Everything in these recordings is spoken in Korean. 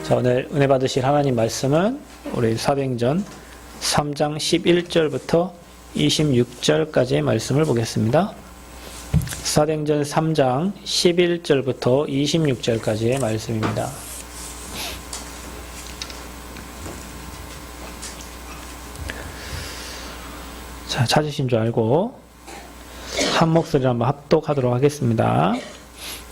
자, 오늘 은혜 받으실 하나님 말씀은 우리 사도행전 3장 11절부터 26절까지의 말씀을 보겠습니다. 사도행전 3장 11절부터 26절까지의 말씀입니다. 자, 찾으신 줄 알고 한 목소리로 한번 합독하도록 하겠습니다.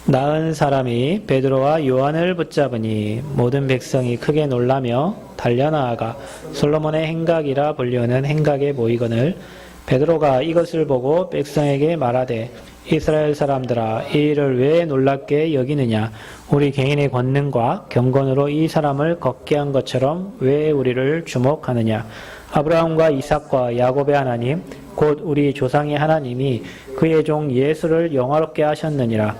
나은 사람이 베드로와 요한을 붙잡으니 모든 백성이 크게 놀라며 달려나아가 솔로몬의 행각이라 불리우는 행각에 모이거늘 베드로가 이것을 보고 백성에게 말하되 이스라엘 사람들아 이 일을 왜 놀랍게 여기느냐 우리 개인의 권능과 경건으로 이 사람을 걷게 한 것처럼 왜 우리를 주목하느냐 아브라함과 이삭과 야곱의 하나님 곧 우리 조상의 하나님이 그의 종 예수를 영화롭게 하셨느니라.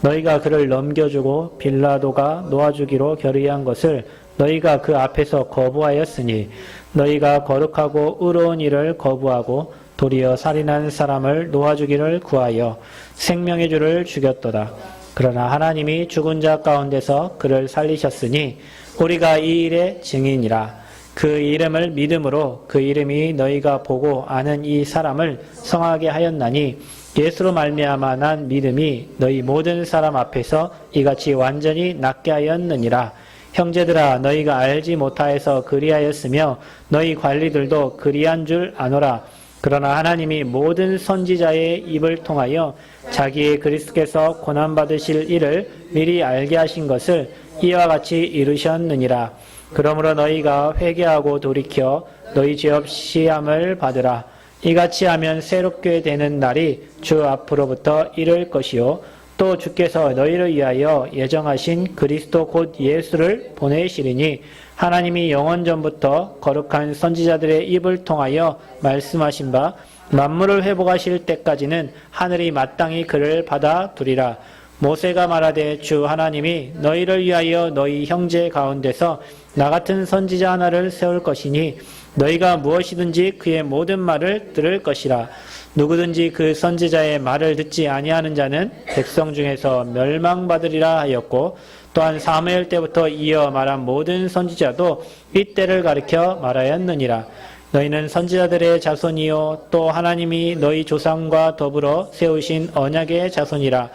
너희가 그를 넘겨주고 빌라도가 놓아주기로 결의한 것을 너희가 그 앞에서 거부하였으니 너희가 거룩하고 의로운 일을 거부하고 도리어 살인한 사람을 놓아주기를 구하여 생명의 주를 죽였도다. 그러나 하나님이 죽은 자 가운데서 그를 살리셨으니 우리가 이 일의 증인이라. 그 이름을 믿음으로 그 이름이 너희가 보고 아는 이 사람을 성하게 하였나니 예수로 말미암아 난 믿음이 너희 모든 사람 앞에서 이같이 완전히 낫게 하였느니라. 형제들아 너희가 알지 못하여서 그리하였으며 너희 관리들도 그리한 줄 아노라. 그러나 하나님이 모든 선지자의 입을 통하여 자기의 그리스도께서 고난받으실 일을 미리 알게 하신 것을 이와 같이 이루셨느니라. 그러므로 너희가 회개하고 돌이켜 너희 죄 없이 함을 받으라. 이같이 하면 새롭게 되는 날이 주 앞으로부터 이를 것이요 또 주께서 너희를 위하여 예정하신 그리스도 곧 예수를 보내시리니 하나님이 영원전부터 거룩한 선지자들의 입을 통하여 말씀하신 바 만물을 회복하실 때까지는 하늘이 마땅히 그를 받아두리라. 모세가 말하되 주 하나님이 너희를 위하여 너희 형제 가운데서 나 같은 선지자 하나를 세울 것이니 너희가 무엇이든지 그의 모든 말을 들을 것이라. 누구든지 그 선지자의 말을 듣지 아니하는 자는 백성 중에서 멸망받으리라 하였고 또한 사무엘 때부터 이어 말한 모든 선지자도 이때를 가리켜 말하였느니라. 너희는 선지자들의 자손이요 또 하나님이 너희 조상과 더불어 세우신 언약의 자손이라.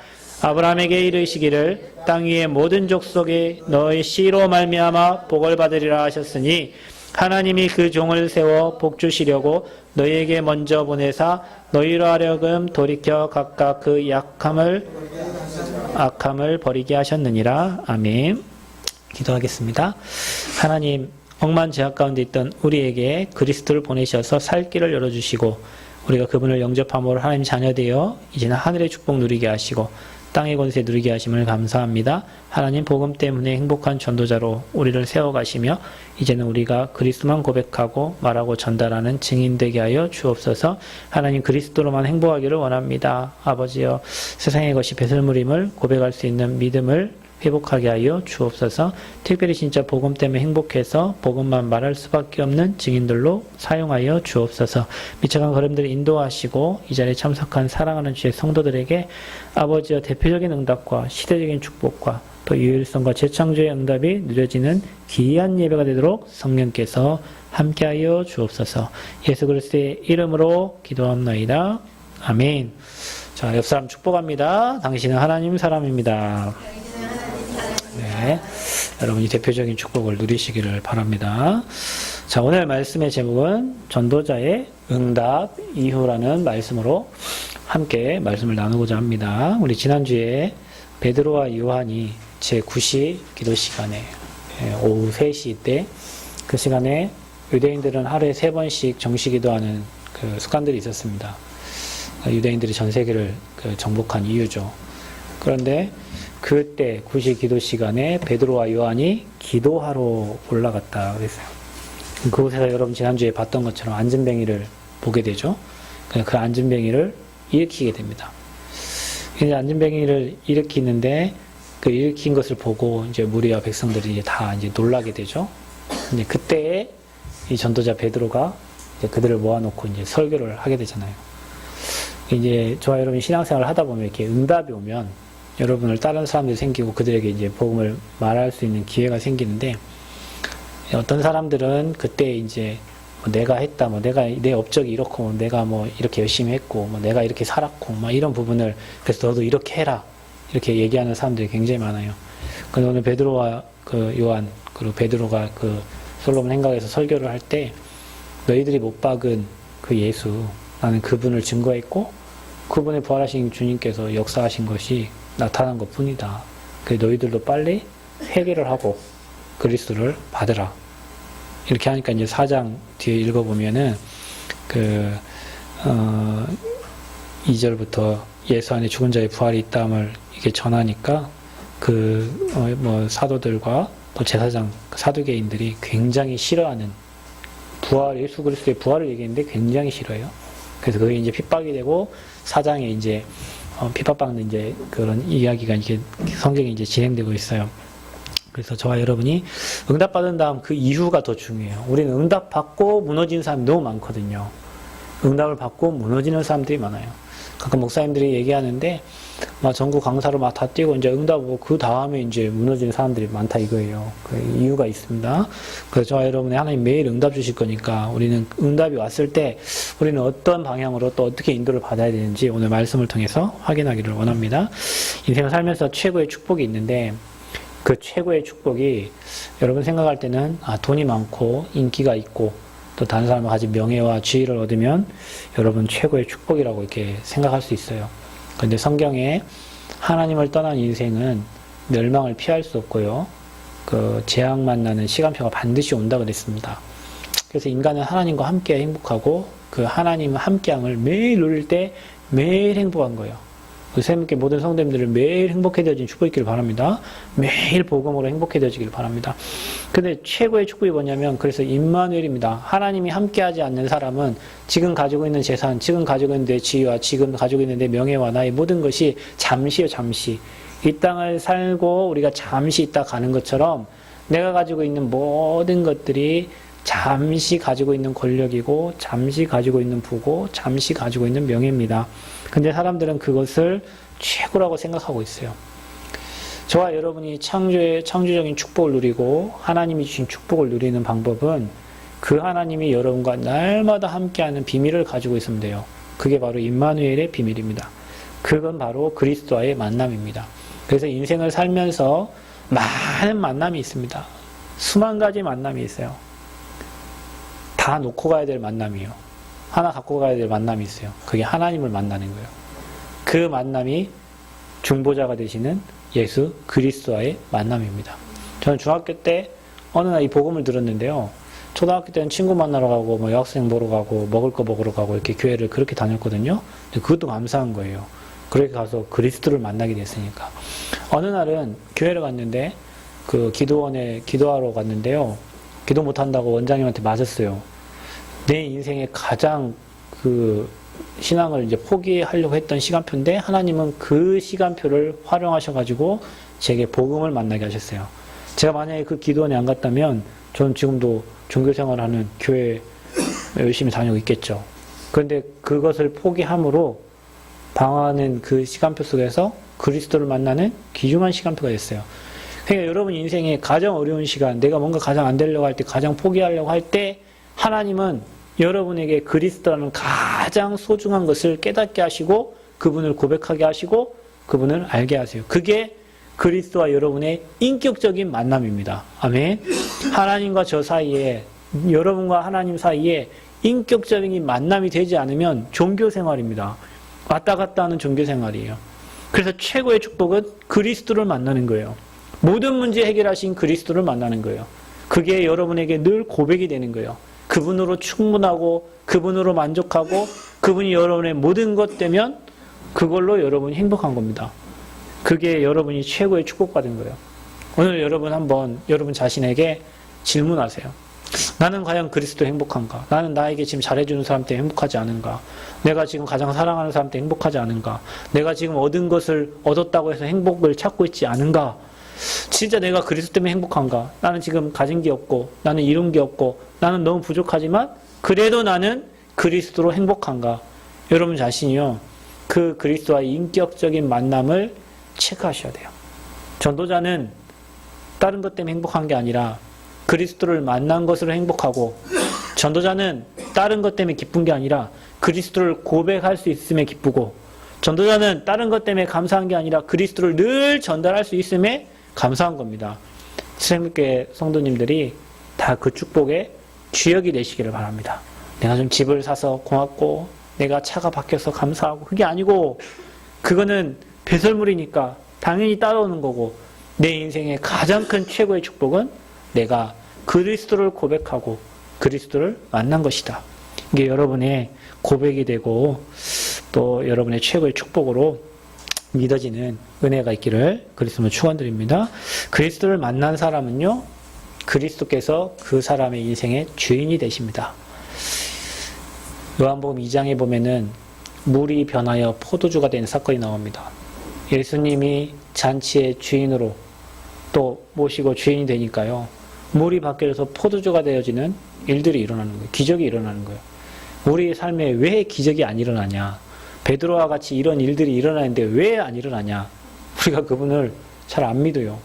아브라함에게 이르시기를 땅 위의 모든 족속이 너희 씨로 말미암아 복을 받으리라 하셨으니 하나님이 그 종을 세워 복 주시려고 너희에게 먼저 보내사 너희로 하여금 돌이켜 각각 그 악함을 버리게 하셨느니라. 아멘. 기도하겠습니다. 하나님, 억만 죄악 가운데 있던 우리에게 그리스도를 보내셔서 살 길을 열어주시고 우리가 그분을 영접함으로 하나님 자녀되어 이제는 하늘의 축복 누리게 하시고 땅의 권세 누리게 하심을 감사합니다. 하나님 복음 때문에 행복한 전도자로 우리를 세워가시며 이제는 우리가 그리스도만 고백하고 말하고 전달하는 증인되게 하여 주옵소서. 하나님 그리스도로만 행복하기를 원합니다. 아버지여 세상의 것이 배설물임을 고백할 수 있는 믿음을 회복하게 하여 주옵소서. 특별히 진짜 복음 때문에 행복해서 복음만 말할 수밖에 없는 증인들로 사용하여 주옵소서. 미쳐간 걸음들 인도하시고 이 자리에 참석한 사랑하는 주의 성도들에게 아버지와 대표적인 응답과 시대적인 축복과 또 유일성과 재창조의 응답이 누려지는 귀한 예배가 되도록 성령께서 함께하여 주옵소서. 예수 그리스도의 이름으로 기도합나이다. 아멘. 자, 옆 사람 축복합니다. 당신은 하나님 사람입니다. 네, 여러분이 대표적인 축복을 누리시기를 바랍니다. 자, 오늘 말씀의 제목은 전도자의 응답 이후라는 말씀으로 함께 말씀을 나누고자 합니다. 우리 지난주에 베드로와 요한이 제9시 기도 시간에 오후 3시 때 그 시간에 유대인들은 하루에 3번씩 정시 기도하는 그 습관들이 있었습니다. 유대인들이 전 세계를 정복한 이유죠. 그런데 그때 9시 기도 시간에 베드로와 요한이 기도하러 올라갔다 그랬어요. 그곳에서 여러분 지난주에 봤던 것처럼 안전뱅이를 보게 되죠. 그 안전뱅이를 일으키게 됩니다. 이제 안전뱅이를 일으키는데 그 일으킨 것을 보고 이제 무리와 백성들이 다 이제 놀라게 되죠. 근데 그때 이 전도자 베드로가 이제 그들을 모아놓고 이제 설교를 하게 되잖아요. 이제 저와 여러분이 신앙생활을 하다 보면 이렇게 응답이 오면 여러분을 다른 사람들이 생기고 그들에게 이제 복음을 말할 수 있는 기회가 생기는데, 어떤 사람들은 그때 이제 뭐 내가 했다, 뭐 내가 내 업적이 이렇고, 뭐 내가 뭐 이렇게 열심히 했고, 뭐 내가 이렇게 살았고, 막 이런 부분을 그래서 너도 이렇게 해라 이렇게 얘기하는 사람들이 굉장히 많아요. 근데 오늘 베드로와 그 요한 그리고 베드로가 그 솔로몬 행각에서 설교를 할 때 너희들이 못 박은 그 예수, 나는 그분을 증거했고 그분의 부활하신 주님께서 역사하신 것이 나타난 것 뿐이다. 그래서 너희들도 빨리 회개를 하고 그리스도를 받으라. 이렇게 하니까 이제 4장 뒤에 읽어보면은 2절부터 예수 안에 죽은 자의 부활이 있다함을 이게 전하니까 뭐 사도들과 또 제사장 사두개인들이 굉장히 싫어하는 예수 그리스도의 부활을 얘기했는데 굉장히 싫어요. 그래서 그게 이제 핍박이 되고 4장에 이제 핍박받는 이제 그런 이야기가 이게 성경에 이제 진행되고 있어요. 그래서 저와 여러분이 응답받은 다음 그 이후가 더 중요해요. 우리는 응답받고 무너지는 사람이 너무 많거든요. 응답을 받고 무너지는 사람들이 많아요. 가끔 목사님들이 얘기하는데, 막 전국 강사로 막 다 뛰고 이제 응답하고 그 다음에 이제 무너지는 사람들이 많다 이거예요. 그 이유가 있습니다. 그래서 저와 여러분이 하나님 매일 응답 주실 거니까 우리는 응답이 왔을 때 우리는 어떤 방향으로 또 어떻게 인도를 받아야 되는지 오늘 말씀을 통해서 확인하기를 원합니다. 인생을 살면서 최고의 축복이 있는데, 그 최고의 축복이 여러분 생각할 때는 돈이 많고 인기가 있고 또 다른 사람을 가진 명예와 지위를 얻으면 여러분 최고의 축복이라고 이렇게 생각할 수 있어요. 그런데 성경에 하나님을 떠난 인생은 멸망을 피할 수 없고요. 그 재앙 만나는 시간표가 반드시 온다 그랬습니다. 그래서 인간은 하나님과 함께 행복하고 그 하나님과 함께함을 매일 누릴 때 매일 행복한 거예요. 새롭게 모든 성도님들을 매일 행복해 되어진 축복이 있기를 바랍니다. 매일 복음으로 행복해 되어지기를 바랍니다. 근데 최고의 축복이 뭐냐면, 그래서 임마누엘입니다. 하나님이 함께하지 않는 사람은 지금 가지고 있는 재산, 지금 가지고 있는 내 지위와 지금 가지고 있는 내 명예와 나의 모든 것이 잠시요, 잠시. 이 땅을 살고 우리가 잠시 있다 가는 것처럼 내가 가지고 있는 모든 것들이 잠시 가지고 있는 권력이고 잠시 가지고 있는 부고 잠시 가지고 있는 명예입니다. 근데 사람들은 그것을 최고라고 생각하고 있어요. 저와 여러분이 창조적인 축복을 누리고 하나님이 주신 축복을 누리는 방법은 그 하나님이 여러분과 날마다 함께하는 비밀을 가지고 있으면 돼요. 그게 바로 임마누엘의 비밀입니다. 그건 바로 그리스도와의 만남입니다. 그래서 인생을 살면서 많은 만남이 있습니다. 수만 가지 만남이 있어요. 다 놓고 가야 될 만남이에요. 하나 갖고 가야 될 만남이 있어요. 그게 하나님을 만나는 거예요. 그 만남이 중보자가 되시는 예수 그리스도와의 만남입니다. 저는 중학교 때 어느 날 이 복음을 들었는데요. 초등학교 때는 친구 만나러 가고 뭐 여학생 보러 가고 먹을 거 먹으러 가고 이렇게 교회를 그렇게 다녔거든요. 근데 그것도 감사한 거예요. 그렇게 가서 그리스도를 만나게 됐으니까. 어느 날은 교회를 갔는데 그 기도원에 기도하러 갔는데요. 기도 못한다고 원장님한테 맞았어요. 내 인생에 가장 그 신앙을 이제 포기하려고 했던 시간표인데 하나님은 그 시간표를 활용하셔가지고 제게 복음을 만나게 하셨어요. 제가 만약에 그 기도원에 안 갔다면 저는 지금도 종교생활하는 교회 열심히 다니고 있겠죠. 그런데 그것을 포기함으로 방황하는 그 시간표 속에서 그리스도를 만나는 귀중한 시간표가 됐어요. 그러니까 여러분 인생에 가장 어려운 시간, 내가 뭔가 가장 안 되려고 할 때, 가장 포기하려고 할 때 하나님은 여러분에게 그리스도라는 가장 소중한 것을 깨닫게 하시고 그분을 고백하게 하시고 그분을 알게 하세요. 그게 그리스도와 여러분의 인격적인 만남입니다. 아멘. 하나님과 저 사이에, 여러분과 하나님 사이에 인격적인 만남이 되지 않으면 종교생활입니다. 왔다 갔다 하는 종교생활이에요. 그래서 최고의 축복은 그리스도를 만나는 거예요. 모든 문제 해결하신 그리스도를 만나는 거예요. 그게 여러분에게 늘 고백이 되는 거예요. 그분으로 충분하고 그분으로 만족하고 그분이 여러분의 모든 것 되면 그걸로 여러분이 행복한 겁니다. 그게 여러분이 최고의 축복받은 거예요. 오늘 여러분 한번 여러분 자신에게 질문하세요. 나는 과연 그리스도 행복한가? 나는 나에게 지금 잘해주는 사람 때문에 행복하지 않은가? 내가 지금 가장 사랑하는 사람 때문에 행복하지 않은가? 내가 지금 얻은 것을 얻었다고 해서 행복을 찾고 있지 않은가? 진짜 내가 그리스도 때문에 행복한가? 나는 지금 가진 게 없고 나는 이룬 게 없고 나는 너무 부족하지만 그래도 나는 그리스도로 행복한가? 여러분 자신이요. 그 그리스도와의 인격적인 만남을 체크하셔야 돼요. 전도자는 다른 것 때문에 행복한 게 아니라 그리스도를 만난 것으로 행복하고, 전도자는 다른 것 때문에 기쁜 게 아니라 그리스도를 고백할 수 있음에 기쁘고, 전도자는 다른 것 때문에 감사한 게 아니라 그리스도를 늘 전달할 수 있음에 감사한 겁니다. 새생명교회 성도님들이 다 그 축복의 주역이 되시기를 바랍니다. 내가 좀 집을 사서 고맙고, 내가 차가 바뀌어서 감사하고, 그게 아니고, 그거는 배설물이니까 당연히 따라오는 거고, 내 인생의 가장 큰 최고의 축복은 내가 그리스도를 고백하고 그리스도를 만난 것이다. 이게 여러분의 고백이 되고 또 여러분의 최고의 축복으로 믿어지는 은혜가 있기를 그리스도로 축원드립니다. 그리스도를 만난 사람은요, 그리스도께서 그 사람의 인생의 주인이 되십니다. 요한복음 2장에 보면은 물이 변하여 포도주가 된 사건이 나옵니다. 예수님이 잔치의 주인으로 또 모시고 주인이 되니까요, 물이 바뀌어서 포도주가 되어지는 일들이 일어나는 거예요. 기적이 일어나는 거예요. 우리의 삶에 왜 기적이 안 일어나냐? 베드로와 같이 이런 일들이 일어나는데 왜 안 일어나냐? 우리가 그분을 잘 안 믿어요.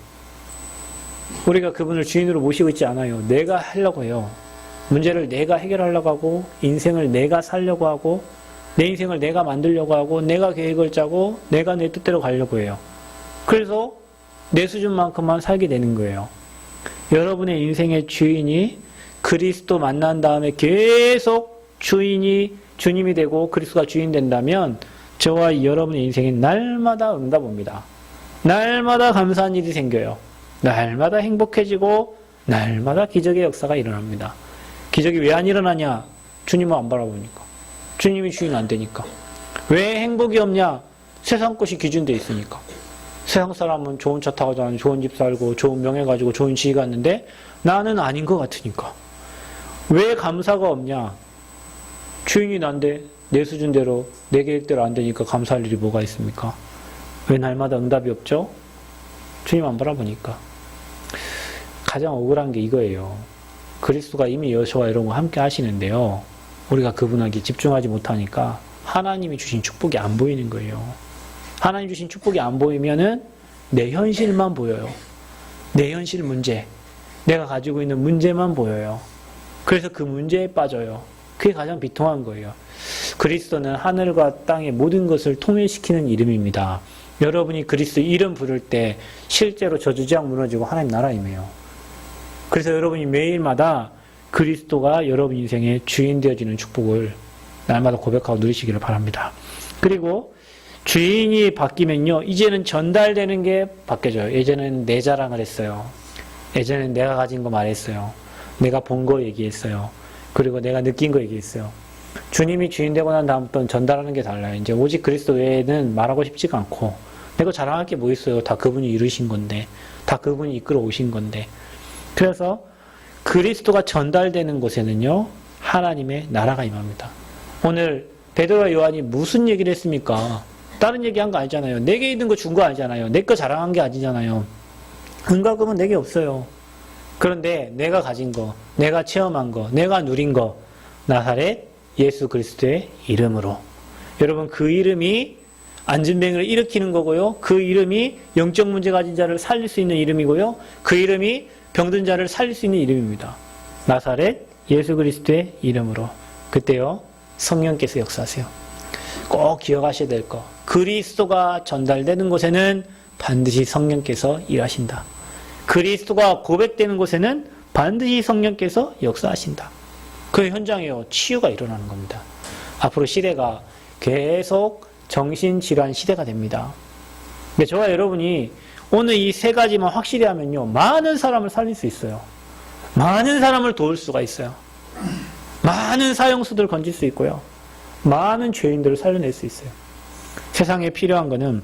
우리가 그분을 주인으로 모시고 있지 않아요. 내가 하려고 해요. 문제를 내가 해결하려고 하고, 인생을 내가 살려고 하고, 내 인생을 내가 만들려고 하고, 내가 계획을 짜고, 내가 내 뜻대로 가려고 해요. 그래서 내 수준만큼만 살게 되는 거예요. 여러분의 인생의 주인이 그리스도 만난 다음에 계속 주님이 되고 그리스도가 주인 된다면 저와 여러분의 인생이 날마다 응답 옵니다. 날마다 감사한 일이 생겨요. 날마다 행복해지고 날마다 기적의 역사가 일어납니다. 기적이 왜 안 일어나냐? 주님을 안 바라보니까. 주님이 주인 안 되니까. 왜 행복이 없냐? 세상 것이 기준되어 있으니까. 세상 사람은 좋은 차 타고 다니고 좋은 집 살고 좋은 명예 가지고 좋은 지위 갔는데 나는 아닌 것 같으니까. 왜 감사가 없냐? 주인이 난데 내 수준대로 내 계획대로 안 되니까 감사할 일이 뭐가 있습니까? 왜 날마다 응답이 없죠? 주님 안 바라보니까. 가장 억울한 게 이거예요. 그리스도가 이미 저와 여러분과 함께 하시는데요, 우리가 그분에게 집중하지 못하니까 하나님이 주신 축복이 안 보이는 거예요. 하나님 주신 축복이 안 보이면은 내 현실만 보여요. 내 현실 문제, 내가 가지고 있는 문제만 보여요. 그래서 그 문제에 빠져요. 그게 가장 비통한 거예요. 그리스도는 하늘과 땅의 모든 것을 통일시키는 이름입니다. 여러분이 그리스도 이름 부를 때 실제로 저주지향 무너지고 하나님 나라 임해요. 그래서 여러분이 매일마다 그리스도가 여러분 인생의 주인 되어지는 축복을 날마다 고백하고 누리시기를 바랍니다. 그리고 주인이 바뀌면요, 이제는 전달되는 게 바뀌어져요. 예전에는 내 자랑을 했어요. 예전에는 내가 가진 거 말했어요. 내가 본 거 얘기했어요. 그리고 내가 느낀 거 얘기했어요. 주님이 주인 되고 난 다음부터는 전달하는 게 달라요. 이제 오직 그리스도 외에는 말하고 싶지가 않고, 내가 자랑할 게 뭐 있어요. 다 그분이 이루신 건데, 다 그분이 이끌어 오신 건데. 그래서 그리스도가 전달되는 곳에는요, 하나님의 나라가 임합니다. 오늘 베드로와 요한이 무슨 얘기를 했습니까? 다른 얘기한 거 아니잖아요. 내게 있는 거 준 거 아니잖아요. 내 거 자랑한 게 아니잖아요. 은과금은 내게 없어요. 그런데 내가 가진 거, 내가 체험한 거, 내가 누린 거, 나사렛 예수 그리스도의 이름으로. 여러분, 그 이름이 안진뱅이를 일으키는 거고요. 그 이름이 영적 문제 가진 자를 살릴 수 있는 이름이고요. 그 이름이 병든 자를 살릴 수 있는 이름입니다. 나사렛 예수 그리스도의 이름으로. 그때요, 성령께서 역사하세요. 꼭 기억하셔야 될 거. 그리스도가 전달되는 곳에는 반드시 성령께서 일하신다. 그리스도가 고백되는 곳에는 반드시 성령께서 역사하신다. 그 현장에요, 치유가 일어나는 겁니다. 앞으로 시대가 계속 정신질환 시대가 됩니다. 근데 저와 여러분이 오늘 이 세 가지만 확실히 하면요, 많은 사람을 살릴 수 있어요. 많은 사람을 도울 수가 있어요. 많은 사형수들을 건질 수 있고요. 많은 죄인들을 살려낼 수 있어요. 세상에 필요한 거는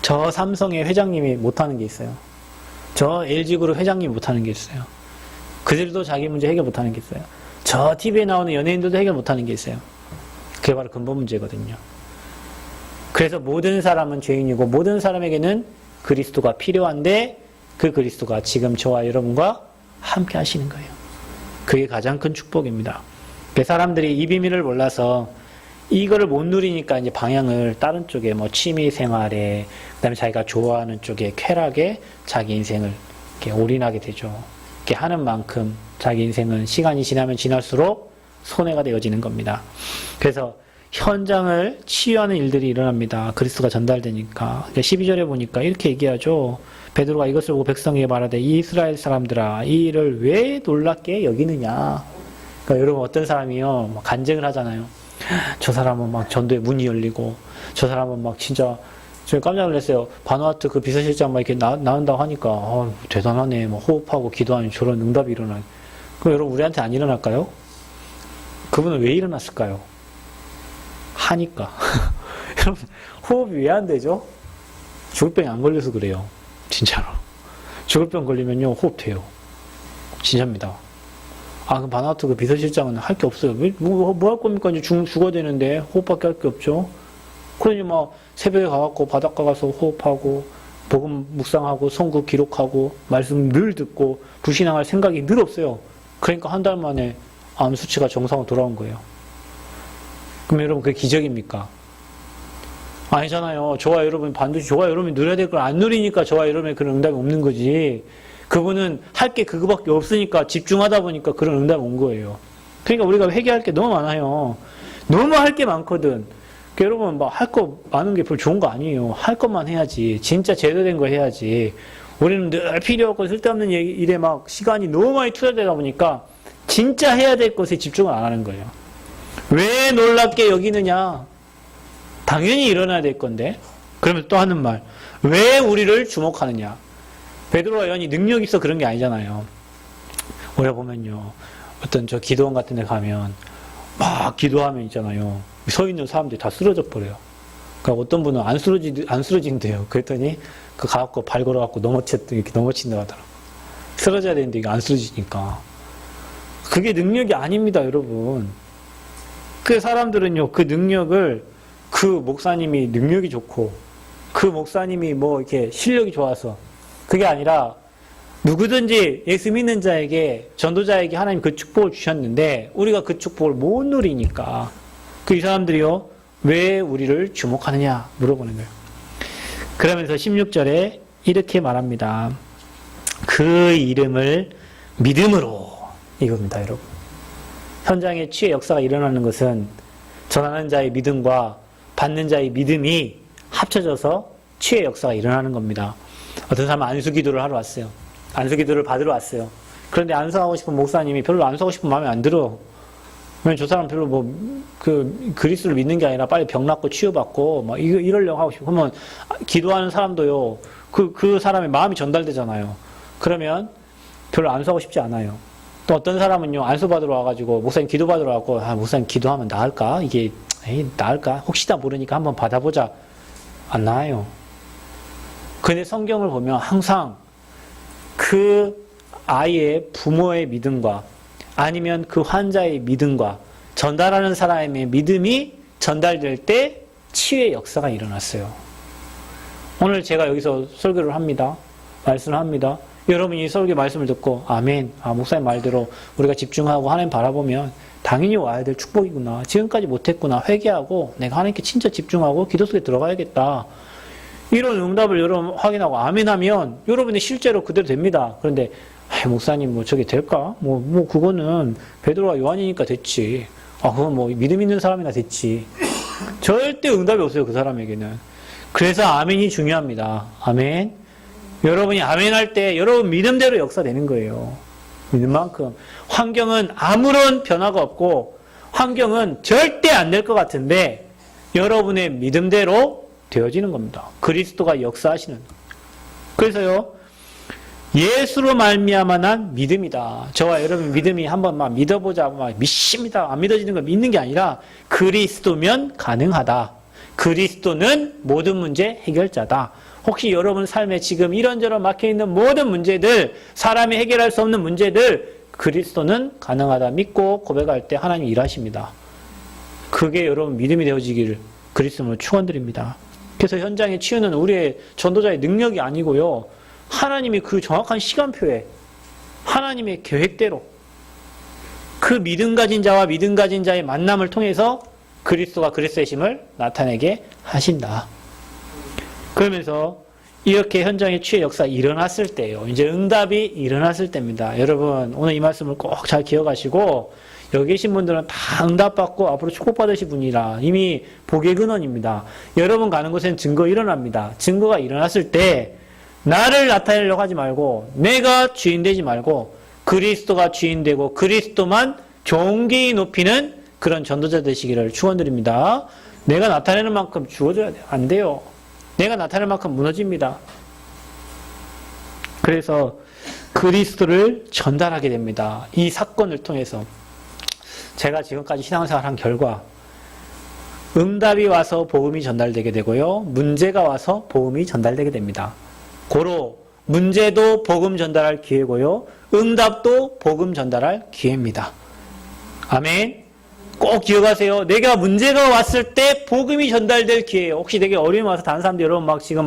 저 삼성의 회장님이 못하는 게 있어요. 저 LG그룹 회장님이 못하는 게 있어요. 그들도 자기 문제 해결 못하는 게 있어요. 저 TV에 나오는 연예인들도 해결 못하는 게 있어요. 그게 바로 근본 문제거든요. 그래서 모든 사람은 죄인이고 모든 사람에게는 그리스도가 필요한데, 그 그리스도가 지금 저와 여러분과 함께 하시는 거예요. 그게 가장 큰 축복입니다. 그 사람들이 이 비밀을 몰라서 이거를 못 누리니까 이제 방향을 다른 쪽에 뭐 취미 생활에, 그다음에 자기가 좋아하는 쪽에 쾌락에 자기 인생을 이렇게 올인하게 되죠. 이렇게 하는 만큼 자기 인생은 시간이 지나면 지날수록 손해가 되어지는 겁니다. 그래서 현장을 치유하는 일들이 일어납니다. 그리스도가 전달되니까. 12절에 보니까 이렇게 얘기하죠. 베드로가 이것을 보고 백성에게 말하되 이 이스라엘 사람들아 이 일을 왜 놀랍게 여기느냐. 그러니까 여러분 어떤 사람이요 간증을 하잖아요. 저 사람은 막 전도에 문이 열리고 저 사람은 막 진짜 저 깜짝 놀랐어요. 바누아투 그 비서실장 막 이렇게 나온다고 하니까 대단하네. 뭐 호흡하고 기도하니 저런 응답이 일어나요. 그럼 여러분 우리한테 안 일어날까요? 그분은 왜 일어났을까요? 하니까. 여러분 호흡이 왜 안 되죠? 죽을 병이 안 걸려서 그래요. 진짜로. 죽을 병 걸리면요 호흡 돼요. 진짜입니다. 그럼 바나토 그 비서실장은 할 게 없어요. 뭐 할 겁니까? 이제 죽어야 되는데 호흡밖에 할 게 없죠. 그러니 막 새벽에 가갖고 바닷가 가서 호흡하고 복음 묵상하고 선구 기록하고 말씀 늘 듣고 불신앙할 생각이 늘 없어요. 그러니까 한 달 만에 암 수치가 정상으로 돌아온 거예요. 그럼 여러분 그게 기적입니까? 아니잖아요. 저와 여러분 반드시 저와 여러분이 누려야 될 걸 안 누리니까 저와 여러분의 그런 응답이 없는 거지. 그분은 할 게 그거밖에 없으니까 집중하다 보니까 그런 응답이 온 거예요. 그러니까 우리가 회개할 게 너무 많아요. 너무 할 게 많거든. 그러니까 여러분 막 할 거 많은 게 별로 좋은 거 아니에요. 할 것만 해야지. 진짜 제대로 된 거 해야지. 우리는 늘 필요 없고 쓸데없는 일에 막 시간이 너무 많이 투자되다 보니까 진짜 해야 될 것에 집중을 안 하는 거예요. 왜 놀랍게 여기느냐? 당연히 일어나야 될 건데. 그러면 또 하는 말. 왜 우리를 주목하느냐? 베드로와 요한이 능력이 있어 그런 게 아니잖아요. 우리가 보면요. 어떤 저 기도원 같은 데 가면 막 기도하면 있잖아요. 서 있는 사람들이 다 쓰러져 버려요. 그러니까 어떤 분은 안 쓰러진대요. 그랬더니 그 가갖고 발 걸어갖고 이렇게 넘어친다고 하더라고요. 쓰러져야 되는데 이게 안 쓰러지니까. 그게 능력이 아닙니다, 여러분. 그 사람들은요, 그 능력을 그 목사님이 능력이 좋고 그 목사님이 뭐 이렇게 실력이 좋아서 그게 아니라 누구든지 예수 믿는 자에게 전도자에게 하나님 그 축복을 주셨는데 우리가 그 축복을 못 누리니까 그 이 사람들이요 왜 우리를 주목하느냐 물어보는 거예요. 그러면서 16절에 이렇게 말합니다. 그 이름을 믿음으로 이겁니다, 여러분. 현장에 치유의 역사가 일어나는 것은 전하는 자의 믿음과 받는 자의 믿음이 합쳐져서 치유의 역사가 일어나는 겁니다. 어떤 사람은 안수기도를 하러 왔어요. 안수기도를 받으러 왔어요. 그런데 안수하고 싶은 목사님이 별로 안수하고 싶은 마음에 안 들어. 왜냐면 저 사람 별로 그리스도를 믿는 게 아니라 빨리 병 낫고 치유받고 막 이러려고 하고 싶고 그러면 기도하는 사람도요. 그 사람의 마음이 전달되잖아요. 그러면 별로 안수하고 싶지 않아요. 또 어떤 사람은요. 안수 받으러 와가지고 목사님 기도 받으러 와고 목사님 기도하면 나을까? 이게 나을까? 혹시나 모르니까 한번 받아보자. 안 나아요. 근데 성경을 보면 항상 그 아이의 부모의 믿음과 아니면 그 환자의 믿음과 전달하는 사람의 믿음이 전달될 때 치유의 역사가 일어났어요. 오늘 제가 여기서 설교를 합니다. 말씀을 합니다. 여러분이 설교 말씀을 듣고 아멘, 목사님 말대로 우리가 집중하고 하나님 바라보면 당연히 와야 될 축복이구나. 지금까지 못했구나. 회개하고 내가 하나님께 진짜 집중하고 기도 속에 들어가야겠다. 이런 응답을 여러분 확인하고 아멘하면 여러분이 실제로 그대로 됩니다. 그런데 목사님 뭐 저게 될까? 뭐 그거는 베드로와 요한이니까 됐지. 그건 뭐 믿음 있는 사람이나 됐지. 절대 응답이 없어요. 그 사람에게는. 그래서 아멘이 중요합니다. 아멘. 여러분이 아멘 할 때 여러분 믿음대로 역사되는 거예요. 믿음만큼. 환경은 아무런 변화가 없고 환경은 절대 안 될 것 같은데 여러분의 믿음대로 되어지는 겁니다. 그리스도가 역사하시는. 그래서요. 예수로 말미암아 난 믿음이다. 저와 여러분 믿음이 한번 막 믿어보자 막 믿습니다. 안 믿어지는 걸 믿는 게 아니라 그리스도면 가능하다. 그리스도는 모든 문제 해결자다. 혹시 여러분 삶에 지금 이런저런 막혀있는 모든 문제들, 사람이 해결할 수 없는 문제들 그리스도는 가능하다 믿고 고백할 때 하나님 일하십니다. 그게 여러분 믿음이 되어지기를 그리스도로 축원드립니다. 그래서 현장의 치유는 우리의 전도자의 능력이 아니고요. 하나님이 그 정확한 시간표에 하나님의 계획대로 그 믿음 가진 자와 믿음 가진 자의 만남을 통해서 그리스도가 그리스도의 심을 나타내게 하신다. 그러면서 이렇게 현장에 치유의 역사가 일어났을 때예요. 이제 응답이 일어났을 때입니다. 여러분 오늘 이 말씀을 꼭 잘 기억하시고 여기 계신 분들은 다 응답받고 앞으로 축복받으실 분이라 이미 복의 근원입니다. 여러분 가는 곳에는 증거 일어납니다. 증거가 일어났을 때 나를 나타내려고 하지 말고 내가 주인 되지 말고 그리스도가 주인 되고 그리스도만 존귀히 높이는 그런 전도자 되시기를 축원드립니다. 내가 나타내는 만큼 주어져야 돼요. 안 돼요. 내가 나타낼 만큼 무너집니다. 그래서 그리스도를 전달하게 됩니다. 이 사건을 통해서 제가 지금까지 신앙생활 한 결과 응답이 와서 복음이 전달되게 되고요. 문제가 와서 복음이 전달되게 됩니다. 고로 문제도 복음 전달할 기회고요. 응답도 복음 전달할 기회입니다. 아멘. 꼭 기억하세요. 내가 문제가 왔을 때 복음이 전달될 기회예요. 혹시 되게 어려움이 와서 다른 사람들 여러분 지금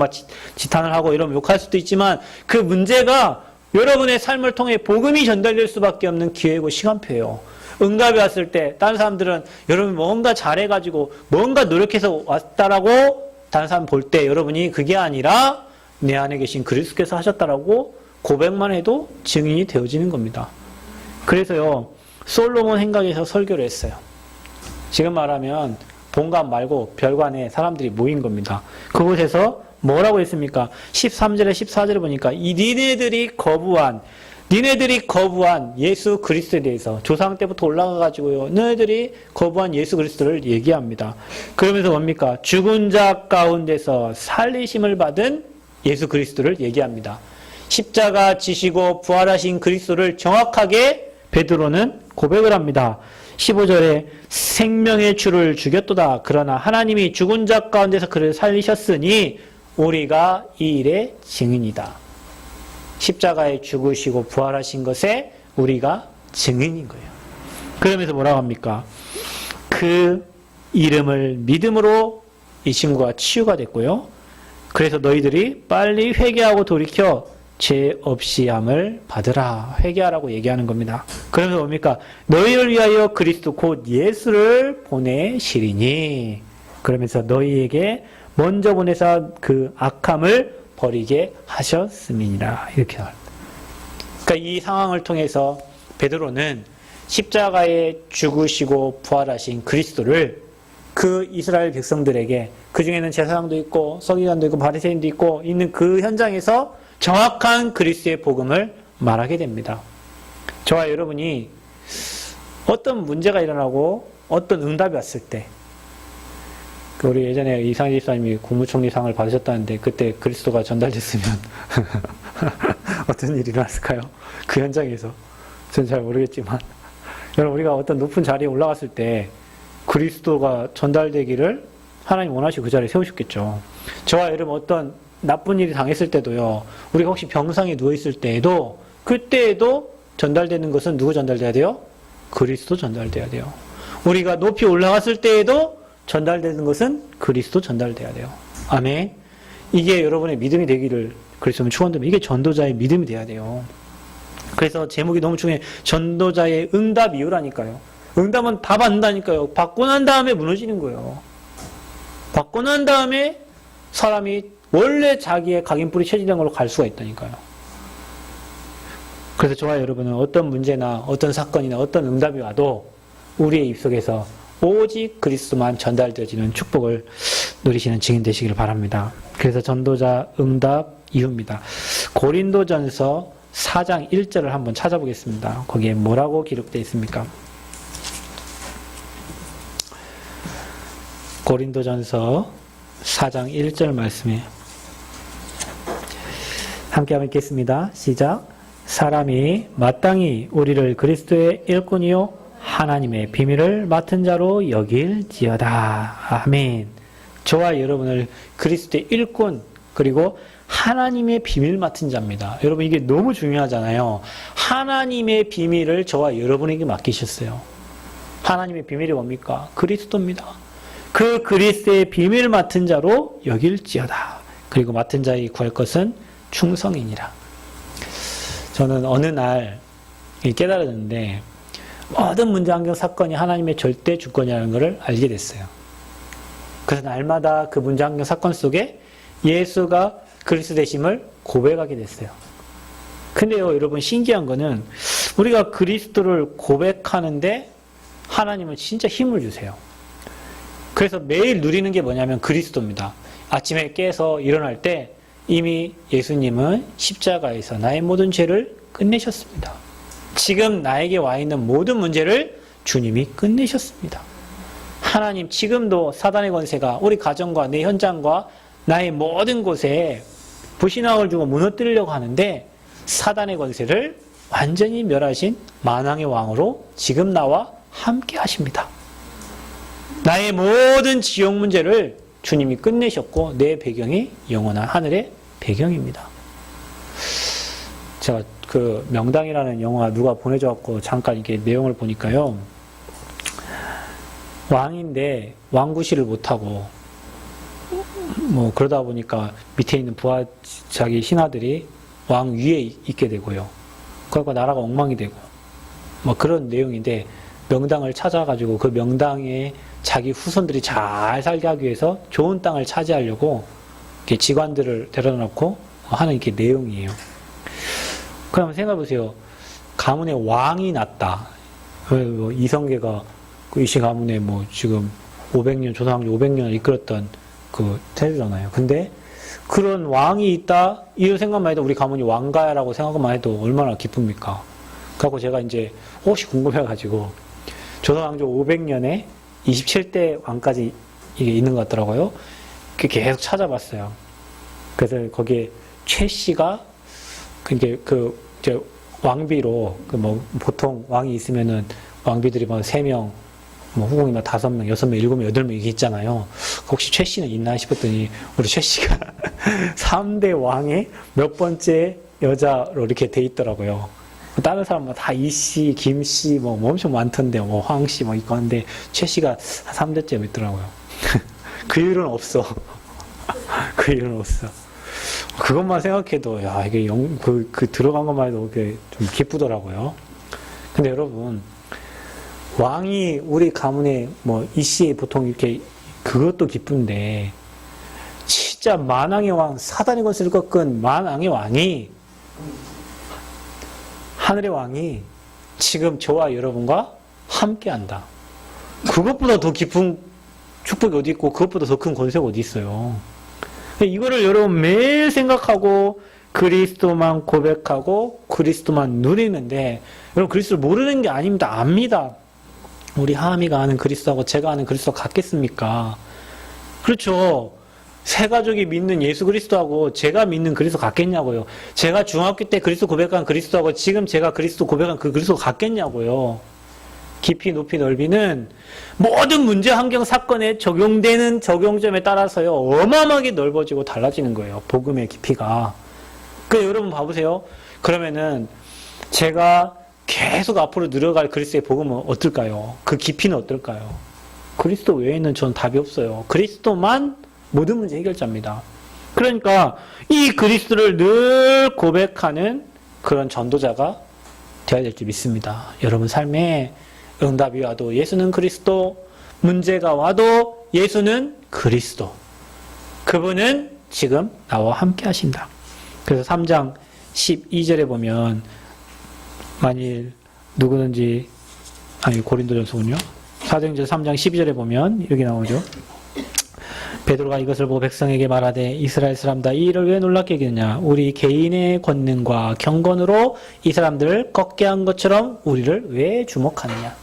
지탄을 하고 이러면 욕할 수도 있지만 그 문제가 여러분의 삶을 통해 복음이 전달될 수밖에 없는 기회고 시간표예요. 응답이 왔을 때 다른 사람들은 여러분이 뭔가 잘해가지고 뭔가 노력해서 왔다라고 다른 사람 볼 때 여러분이 그게 아니라 내 안에 계신 그리스도께서 하셨다라고 고백만 해도 증인이 되어지는 겁니다. 그래서요 솔로몬 행각에서 설교를 했어요. 지금 말하면 본관 말고 별관에 사람들이 모인 겁니다. 그곳에서 뭐라고 했습니까? 13절에 14절에 보니까 니네들이 거부한 예수 그리스도에 대해서 조상 때부터 올라가가지고요. 너희들이 거부한 예수 그리스도를 얘기합니다. 그러면서 뭡니까? 죽은 자 가운데서 살리심을 받은 예수 그리스도를 얘기합니다. 십자가 지시고 부활하신 그리스도를 정확하게 베드로는 고백을 합니다. 15절에 생명의 주를 죽였도다. 그러나 하나님이 죽은 자 가운데서 그를 살리셨으니 우리가 이 일의 증인이다. 십자가에 죽으시고 부활하신 것에 우리가 증인인 거예요. 그러면서 뭐라고 합니까? 그 이름을 믿음으로 이 친구가 치유가 됐고요. 그래서 너희들이 빨리 회개하고 돌이켜 죄 없이 함을 받으라. 회개하라고 얘기하는 겁니다. 그러면서 뭡니까? 너희를 위하여 그리스도 곧 예수를 보내시리니 그러면서 너희에게 먼저 보내사 그 악함을 버리게 하셨음이니라. 이렇게 나옵니다. 그러니까 이 상황을 통해서 베드로는 십자가에 죽으시고 부활하신 그리스도를 그 이스라엘 백성들에게 그 중에는 제사장도 있고 서기관도 있고 바리새인도 있고 있는 그 현장에서 정확한 그리스도의 복음을 말하게 됩니다. 저와 여러분이 어떤 문제가 일어나고 어떤 응답이 왔을 때 우리 예전에 이상희 집사님이 국무총리상을 받으셨다는데 그때 그리스도가 전달됐으면 어떤 일이 일어났을까요? 그 현장에서 저는 잘 모르겠지만 여러분 우리가 어떤 높은 자리에 올라갔을 때 그리스도가 전달되기를 하나님 원하시고 그 자리에 세우셨겠죠. 저와 여러분 어떤 나쁜 일이 당했을 때도요. 우리가 혹시 병상에 누워있을 때에도 그때에도 전달되는 것은 누구 전달돼야 돼요? 그리스도 전달돼야 돼요. 우리가 높이 올라갔을 때에도 전달되는 것은 그리스도 전달돼야 돼요. 아멘. 이게 여러분의 믿음이 되기를 그리스도는 축원드립니다. 이게 전도자의 믿음이 돼야 돼요. 그래서 제목이 너무 중요해. 전도자의 응답 이유라니까요. 응답은 다 받는다니까요. 받고 난 다음에 무너지는 거예요. 받고 난 다음에 사람이 원래 자기의 각인뿔이 채진된 걸로 갈 수가 있다니까요. 그래서 저와 여러분은 어떤 문제나 어떤 사건이나 어떤 응답이 와도 우리의 입속에서 오직 그리스도만 전달되어지는 축복을 누리시는 증인 되시기를 바랍니다. 그래서 전도자 응답 이유입니다. 고린도전서 4장 1절을 한번 찾아보겠습니다. 거기에 뭐라고 기록되어 있습니까? 고린도전서 4장 1절 말씀에 함께 한번 읽겠습니다. 시작. 사람이 마땅히 우리를 그리스도의 일꾼이요 하나님의 비밀을 맡은 자로 여길지어다. 아멘. 저와 여러분을 그리스도의 일꾼 그리고 하나님의 비밀 맡은 자입니다. 여러분 이게 너무 중요하잖아요. 하나님의 비밀을 저와 여러분에게 맡기셨어요. 하나님의 비밀이 뭡니까? 그리스도입니다. 그 그리스도의 비밀 맡은 자로 여길지어다. 그리고 맡은 자의 구할 것은 충성이니라. 저는 어느 날 깨달았는데 모든 문제환경 사건이 하나님의 절대 주권이라는 것을 알게 됐어요. 그래서 날마다 그 문제환경 사건 속에 예수가 그리스도 되심을 고백하게 됐어요. 근데요, 여러분 신기한 거는 우리가 그리스도를 고백하는데 하나님은 진짜 힘을 주세요. 그래서 매일 누리는 게 뭐냐면 그리스도입니다. 아침에 깨서 일어날 때 이미 예수님은 십자가에서 나의 모든 죄를 끝내셨습니다. 지금 나에게 와 있는 모든 문제를 주님이 끝내셨습니다. 하나님 지금도 사단의 권세가 우리 가정과 내 현장과 나의 모든 곳에 불신앙을 주고 무너뜨리려고 하는데 사단의 권세를 완전히 멸하신 만왕의 왕으로 지금 나와 함께 하십니다. 나의 모든 지옥 문제를 주님이 끝내셨고 내 배경이 영원한 하늘의 배경입니다. 제가 그 명당이라는 영화 누가 보내줘갖고 잠깐 이게 내용을 보니까요. 왕인데 왕구실을 못하고 뭐 그러다 보니까 밑에 있는 부하 자기 신하들이 왕 위에 있게 되고요. 그러니까 나라가 엉망이 되고 뭐 그런 내용인데 명당을 찾아가지고 그 명당에 자기 후손들이 잘 살게 하기 위해서 좋은 땅을 차지하려고 이렇게 직관들을 데려다 놓고 하는 이렇게 내용이에요. 그럼 생각해보세요. 가문에 왕이 났다. 뭐 이성계가 그 이시 가문에 뭐 지금 500년, 조선왕조 500년을 이끌었던 그 태주잖아요. 근데 그런 왕이 있다, 이런 생각만 해도 우리 가문이 왕가야라고 생각만 해도 얼마나 기쁩니까? 그래서 제가 이제 혹시 궁금해가지고 조선왕조 500년에 27대 왕까지 이게 있는 것 같더라고요. 계속 찾아봤어요. 그래서 거기에 최 씨가 이제 그 이제 왕비로 그 뭐 보통 왕이 있으면은 왕비들이 뭐 3명, 뭐 후궁이 막 5명, 6명, 7명, 8명 이게 있잖아요. 혹시 최 씨는 있나 싶었더니 우리 최 씨가 3대 왕의 몇 번째 여자로 이렇게 돼 있더라고요. 다른 사람은 다 이씨, 김씨, 뭐 엄청 많던데, 뭐 황씨, 뭐 있고 한데, 최 씨가 3대째 있더라고요. 그 이유는 없어. 그 이유는 없어. 그것만 생각해도, 야, 이게 들어간 것만 해도 그게 좀 기쁘더라고요. 근데 여러분, 왕이 우리 가문에 뭐 이씨 보통 이렇게, 그것도 기쁜데, 진짜 만왕의 왕, 사단의 권세를 꺾은 만왕의 왕이 하늘의 왕이 지금 저와 여러분과 함께 한다. 그것보다 더 깊은 축복이 어디 있고 그것보다 더 큰 권세가 어디 있어요. 이거를 여러분 매일 생각하고 그리스도만 고백하고 그리스도만 누리는데 여러분 그리스도를 모르는 게 아닙니다. 압니다. 우리 하함이가 아는 그리스도하고 제가 아는 그리스도가 같겠습니까? 그렇죠. 세 가족이 믿는 예수 그리스도하고 제가 믿는 그리스도 같겠냐고요. 제가 중학교 때 그리스도 고백한 그리스도하고 지금 제가 그리스도 고백한 그 그리스도 같겠냐고요. 깊이 높이 넓이는 모든 문제 환경 사건에 적용되는 적용점에 따라서요. 어마어마하게 넓어지고 달라지는 거예요. 복음의 깊이가. 여러분 봐보세요. 그러면은 제가 계속 앞으로 늘어갈 그리스도의 복음은 어떨까요? 그 깊이는 어떨까요? 그리스도 외에는 전 답이 없어요. 그리스도만 모든 문제 해결자입니다. 그러니까 이 그리스도를 늘 고백하는 그런 전도자가 되어야 될 줄 믿습니다. 여러분 삶에 응답이 와도 예수는 그리스도, 문제가 와도 예수는 그리스도. 그분은 지금 나와 함께 하신다. 그래서 3장 12절에 보면 만일 누구든지 고린도전서군요. 사도행전 3장 12절에 보면 이렇게 나오죠. 베드로가 이것을 보고 백성에게 말하되 이스라엘 사람다 이 일을 왜 놀랍게 여기느냐 우리 개인의 권능과 경건으로 이 사람들을 꺾게 한 것처럼 우리를 왜 주목하느냐.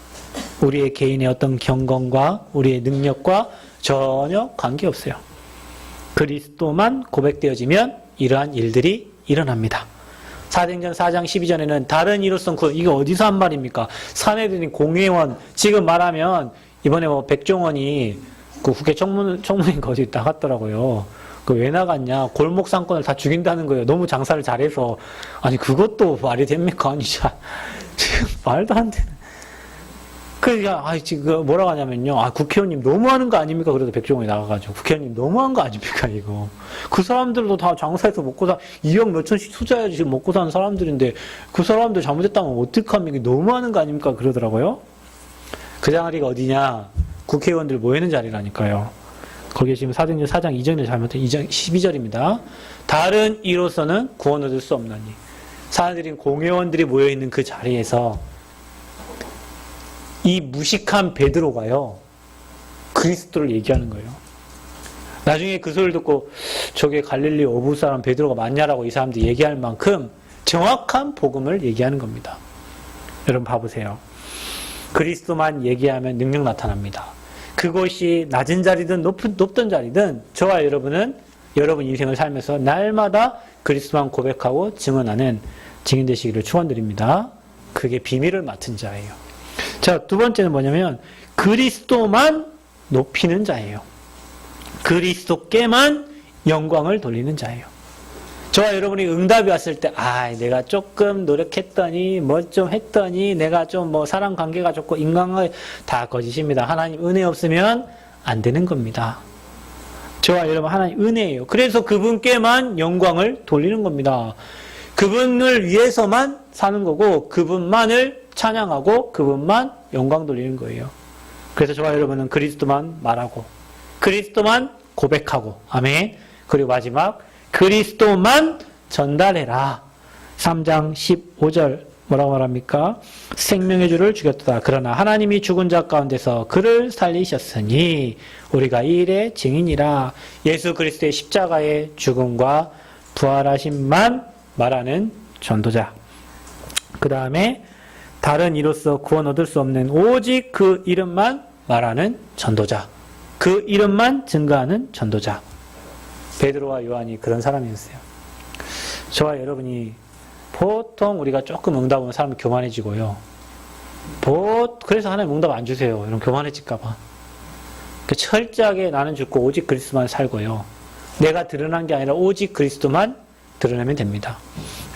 우리의 개인의 어떤 경건과 우리의 능력과 전혀 관계없어요. 그리스도만 고백되어지면 이러한 일들이 일어납니다. 사도행전 4장 12절에는 다른 이로선 이거 어디서 한 말입니까? 사내들인 공회원 지금 말하면 이번에 뭐 백종원이 그 국회 청문회 거기 나갔더라고요. 그 왜 나갔냐? 골목 상권을 다 죽인다는 거예요. 너무 장사를 잘해서. 아니 그것도 말이 됩니까? 아니 지금 말도 안 되는. 그러니까, 지금 뭐라고 하냐면요. 국회의원님 너무하는 거 아닙니까? 그래도 백종원이 나가가지고. 국회의원님 너무한 거 아닙니까, 이거. 그 사람들도 다 장사해서 먹고 2억 몇천씩 투자해야지 지금 먹고 사는 사람들인데, 그 사람들 잘못했다면 어떡합니까? 너무하는 거 아닙니까? 그러더라고요. 그 자리가 어디냐? 국회의원들 모이는 자리라니까요. 거기에 지금 사도행전 4장 2절을 잘못해, 12절입니다. 다른 이로서는 구원 얻을 수 없나니. 사람들인 공회원들이 모여있는 그 자리에서 이 무식한 베드로가요, 그리스도를 얘기하는 거예요. 나중에 그 소리를 듣고 저게 갈릴리 어부 사람 베드로가 맞냐라고 이 사람들이 얘기할 만큼 정확한 복음을 얘기하는 겁니다. 여러분 봐보세요. 그리스도만 얘기하면 능력 나타납니다. 그것이 낮은 자리든 높던 자리든 저와 여러분은 여러분 인생을 살면서 날마다 그리스도만 고백하고 증언하는 증인 되시기를 축원드립니다. 그게 비밀을 맡은 자예요. 자, 두 번째는 뭐냐면 그리스도만 높이는 자예요. 그리스도께만 영광을 돌리는 자예요. 저와 여러분이 응답이 왔을 때, 내가 조금 노력했더니, 뭐 좀 했더니, 내가 좀 뭐 사람 관계가 좋고, 인간관계 다 거짓입니다. 하나님 은혜 없으면 안 되는 겁니다. 저와 여러분 하나님 은혜예요. 그래서 그분께만 영광을 돌리는 겁니다. 그분을 위해서만 사는 거고, 그분만을 찬양하고, 그분만 영광 돌리는 거예요. 그래서 저와 여러분은 그리스도만 말하고, 그리스도만 고백하고, 아멘. 그리고 마지막, 그리스도만 전달해라. 3장 15절 뭐라고 말합니까? 생명의 주를 죽였도다. 그러나 하나님이 죽은 자 가운데서 그를 살리셨으니 우리가 이 일의 증인이라. 예수 그리스도의 십자가의 죽음과 부활하심만 말하는 전도자. 그 다음에 다른 이로서 구원 얻을 수 없는 오직 그 이름만 말하는 전도자. 그 이름만 증거하는 전도자. 베드로와 요한이 그런 사람이었어요. 저와 여러분이 보통 우리가 조금 응답하면 사람이 교만해지고요. 그래서 하나님 응답 안 주세요. 이런 교만해질까봐. 철저하게 나는 죽고 오직 그리스도만 살고요. 내가 드러난 게 아니라 오직 그리스도만 드러내면 됩니다.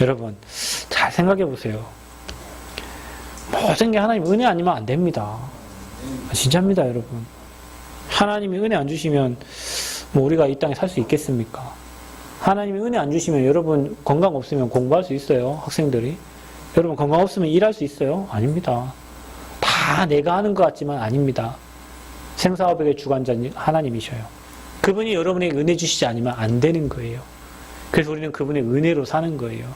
여러분 잘 생각해 보세요. 모든 게 하나님 은혜 아니면 안 됩니다. 진짜입니다, 여러분. 하나님이 은혜 안 주시면 우리가 이 땅에 살 수 있겠습니까? 하나님이 은혜 안 주시면 여러분 건강 없으면 공부할 수 있어요? 학생들이? 여러분 건강 없으면 일할 수 있어요? 아닙니다. 다 내가 하는 것 같지만 아닙니다. 생사화백의 주관자는 하나님이셔요. 그분이 여러분에게 은혜 주시지 않으면 안 되는 거예요. 그래서 우리는 그분의 은혜로 사는 거예요.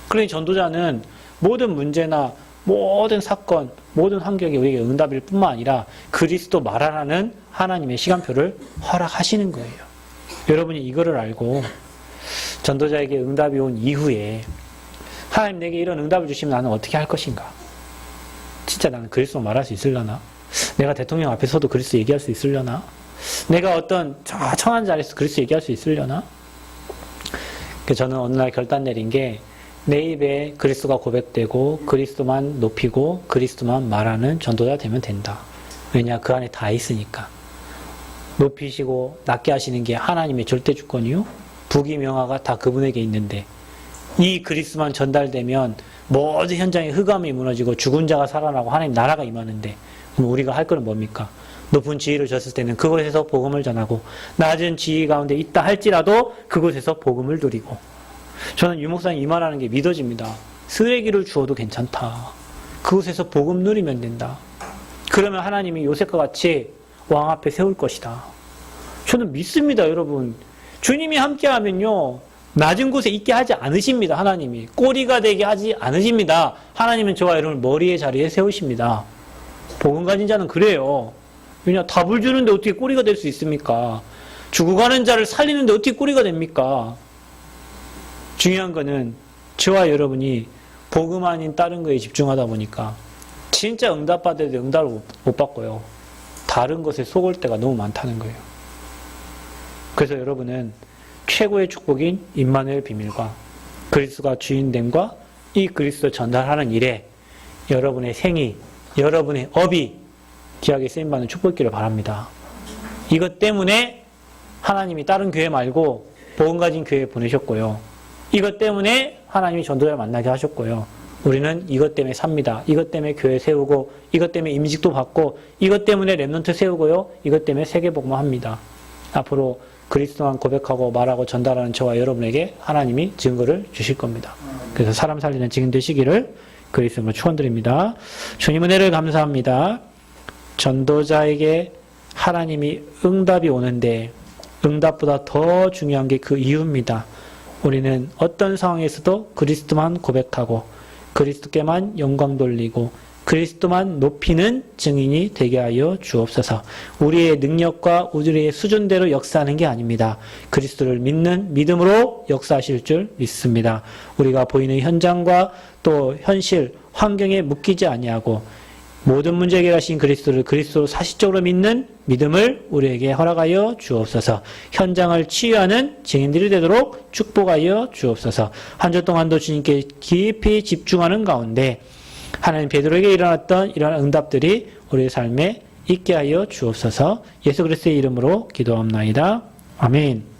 그러니 전도자는 모든 문제나 모든 사건, 모든 환경이 우리에게 응답일 뿐만 아니라 그리스도 말하라는 하나님의 시간표를 허락하시는 거예요. 여러분이 이거를 알고 전도자에게 응답이 온 이후에 하나님 내게 이런 응답을 주시면 나는 어떻게 할 것인가? 진짜 나는 그리스도 말할 수 있으려나? 내가 대통령 앞에서도 그리스도 얘기할 수 있으려나? 내가 어떤 천한 자리에서 그리스도 얘기할 수 있으려나? 저는 어느 날 결단 내린 게 내 입에 그리스도가 고백되고 그리스도만 높이고 그리스도만 말하는 전도자 되면 된다. 왜냐? 그 안에 다 있으니까. 높이시고 낮게 하시는 게 하나님의 절대 주권이요. 부귀 명화가 다 그분에게 있는데 이 그리스도만 전달되면 모든 현장에 흑암이 무너지고 죽은 자가 살아나고 하나님 나라가 임하는데 그럼 우리가 할 거는 뭡니까? 높은 지위를 졌을 때는 그곳에서 복음을 전하고 낮은 지위 가운데 있다 할지라도 그곳에서 복음을 누리고 저는 유목사님 이 말하는 게 믿어집니다. 쓰레기를 주어도 괜찮다. 그곳에서 복음 누리면 된다. 그러면 하나님이 요셉과 같이 왕 앞에 세울 것이다. 저는 믿습니다, 여러분. 주님이 함께하면요 낮은 곳에 있게 하지 않으십니다. 하나님이 꼬리가 되게 하지 않으십니다. 하나님은 저와 여러분을 머리의 자리에 세우십니다. 복음 가진 자는 그래요. 왜냐? 답을 주는데 어떻게 꼬리가 될 수 있습니까? 죽어가는 자를 살리는데 어떻게 꼬리가 됩니까? 중요한 거는 저와 여러분이 복음 아닌 다른 거에 집중하다 보니까 진짜 응답받을 때 응답을 못 받고요. 다른 것에 속을 때가 너무 많다는 거예요. 그래서 여러분은 최고의 축복인 임마누엘 비밀과 그리스도가 주인됨과 이 그리스도 전달하는 일에 여러분의 생이, 여러분의 업이 귀하게 쓰임받는 축복기를 바랍니다. 이것 때문에 하나님이 다른 교회 말고 복음 가진 교회에 보내셨고요. 이것 때문에 하나님이 전도자를 만나게 하셨고요. 우리는 이것 때문에 삽니다. 이것 때문에 교회 세우고, 이것 때문에 임직도 받고, 이것 때문에 랩런트 세우고요. 이것 때문에 세계복음화합니다. 앞으로 그리스도만 고백하고 말하고 전달하는 저와 여러분에게 하나님이 증거를 주실 겁니다. 그래서 사람 살리는 증인 되시기를 그리스도로 축원드립니다. 주님 은혜를 감사합니다. 전도자에게 하나님이 응답이 오는데 응답보다 더 중요한 게 그 이유입니다. 우리는 어떤 상황에서도 그리스도만 고백하고 그리스도께만 영광 돌리고 그리스도만 높이는 증인이 되게 하여 주옵소서. 우리의 능력과 우리의 수준대로 역사하는 게 아닙니다. 그리스도를 믿는 믿음으로 역사하실 줄 믿습니다. 우리가 보이는 현장과 또 현실, 환경에 묶이지 아니하고 모든 문제 해결하신 그리스도를 그리스도로 사실적으로 믿는 믿음을 우리에게 허락하여 주옵소서. 현장을 치유하는 증인들이 되도록 축복하여 주옵소서. 한 주 동안도 주님께 깊이 집중하는 가운데 하나님 베드로에게 일어났던 이러한 응답들이 우리의 삶에 있게 하여 주옵소서. 예수 그리스도의 이름으로 기도합나이다. 아멘.